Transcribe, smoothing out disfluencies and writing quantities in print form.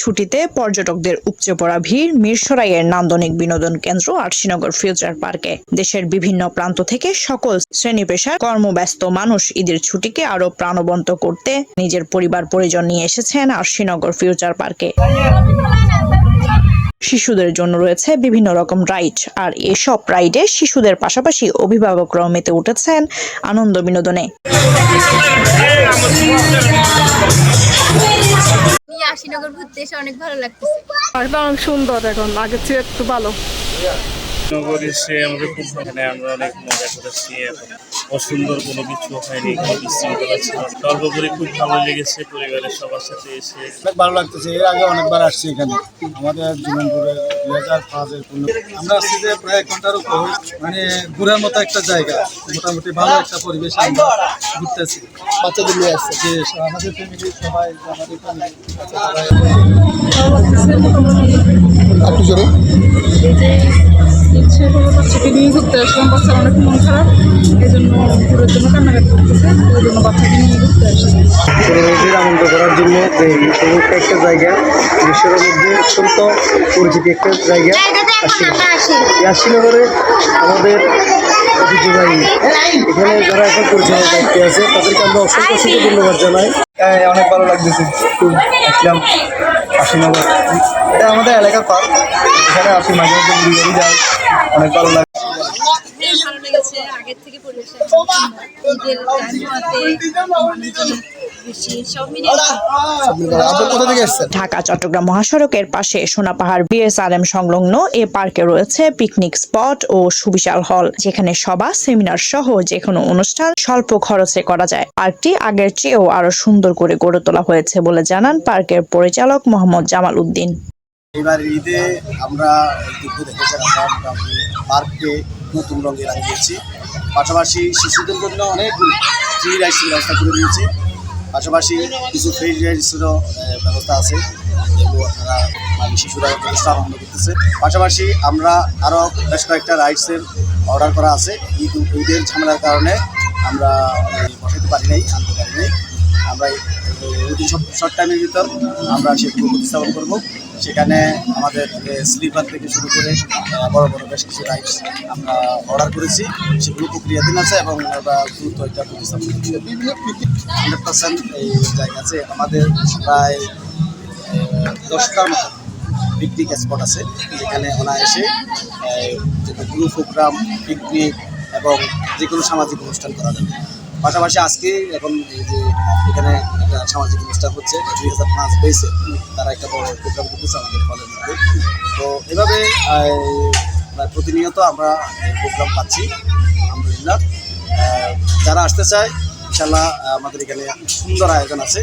ছুটিতে পর্যটকদের উপচে পড়া ভিড় মিরসরাইয়ের নান্দনিক বিনোদন কেন্দ্র আরশিনগর ফিউচার পার্কে। দেশের বিভিন্ন প্রান্ত থেকে সকল শ্রেণী পেশার কর্মব্যস্ত মানুষ ঈদের ছুটিকে আরো প্রাণবন্ত করতে নিজের পরিবার পরিজন নিয়ে এসেছেন আরশিনগর ফিউচার পার্কে। শিশুদের জন্য রয়েছে বিভিন্ন রকম রাইড, আর এসব রাইডে শিশুদের পাশাপাশি অভিভাবকরাও মেতে উঠেছেন আনন্দ বিনোদনে। আরশিনগর ঘুরতে এসে অনেক ভালো লাগতেছে। পার্কটা অনেক সুন্দর, এখন আগের চেয়ে একটু ভালো। নগর এসে আমাদের খুব এখানে আমরা অনেক মজা করেছি। এখন অসুন্দর কোনো কিছু হয়নি, কোনো বিশৃঙ্খলা ছিল। সর্বোপরি খুব ভালো লেগেছে পরিবারের সবার সাথে এসে, অনেক ভালো লাগতেছে। এর আগে অনেকবার আসছি এখানে, আমাদের জীবনপুরে 2005-এর আমরা আসছি যে প্রায় 1 ঘন্টার উপর, মানে ঘুরার মতো একটা জায়গা, মোটামুটি ভালো একটা পরিবেশ আমরা ঘুরতেছি। বাচ্চাদের নিয়ে আসছে যে আমাদের ফ্যামিলি সবাই, আমাদের ফ্যামিলি একটু জোরে ইচ্ছে হলো বাচ্চাকে নিয়ে ঘুরতে আসলাম। বাচ্চার অনেক মন খারাপ, এই জন্য ঘুরের জন্য কান্নাকাটি করতেছে, ওই জন্য বাচ্চাকে নিয়ে ঘুরতে আসলাম। আনন্দ করার জন্য একটা জায়গা, বিশ্বের মধ্যে অত্যন্ত পরিচিত একটা জায়গা আরশিনগরে। আমাদের ঐতিহ্যবাহী এখানে যারা এখন পরিচালনার দায়িত্বে আছে তাদেরকে আমরা অসংখ্য ধন্যবাদ জানাই। অনেক ভালো লাগতেছে, খুব আসলাম আরশিনগর। এটা আমাদের এলাকার পার্ক, এখানে আসি মাঝে মধ্যে ঘুরে যাই, অনেক ভালো লাগে। ভালো লেগেছে, আগের থেকে পরিবেশটা ঢাকা চট্টগ্রাম মহাসড়কের পাশে সোনাপাহাড় বিএসআরএম সংলগ্ন এ পার্কে রয়েছে পিকনিক স্পট ও সুবিশাল হল, যেখানে সভা, সেমিনার সহ যে কোনো অনুষ্ঠান স্বল্প খরচে করা যায়। পার্কটি আগের চেয়েও আরো সুন্দর করে গড়ে তোলা হয়েছে বলে জানান পার্কের পরিচালক মোহাম্মদ জামাল উদ্দিন। এবার ঈদে আমরা পার্ককে নতুন রঙে লাগিয়েছি, পাশাপাশি শিশুদের জন্য অনেকগুলো ফ্রি রাইডসের ব্যবস্থা করে দিয়েছি। পাশাপাশি কিছু ফ্রি রাইডসেরও ব্যবস্থা আছে, যেগুলো আপনারা শিশুরা যথেষ্ট আনন্দ করতেছে। পাশাপাশি আমরা আরও বেশ কয়েকটা রাইডসের অর্ডার করা আছে। ঈদের ঝামেলার কারণে আমরা বসাতে পারি নাই, আনতে পারি নাই। আমরা অতি শর্ট টাইমের ভিতর আমরা সেগুলো প্রতিস্থাপন করব। সেখানে আমাদের স্লিপার থেকে শুরু করে বড় বড় বেশ কিছু রাইডস আমরা অর্ডার করেছি, সেগুলো প্রক্রিয়াধীন আছে এবং আমরা দ্রুত এটা প্রতিস্থাপন করছি। 100% এই জায়গা আছে। আমাদের প্রায় 10টার মতো পিকনিক স্পট আছে, যেখানে অনায়াসে গ্রুপ প্রোগ্রাম, পিকনিক এবং যে কোনো সামাজিক অনুষ্ঠান করা যাবে। পাশাপাশি আজকে এখন এই যে এখানে একটা সামাজিক অনুষ্ঠান হচ্ছে 2005 বেসে, তারা একটা বড় প্রোগ্রাম করতেছে আমাদের হলের মধ্যে। তো এভাবে প্রতিনিয়ত আমরা প্রোগ্রাম পাচ্ছি আলহামদুলিল্লাহ। যারা আসতে চায় ইনশাল্লাহ আমাদের এখানে সুন্দর আয়োজন আছে।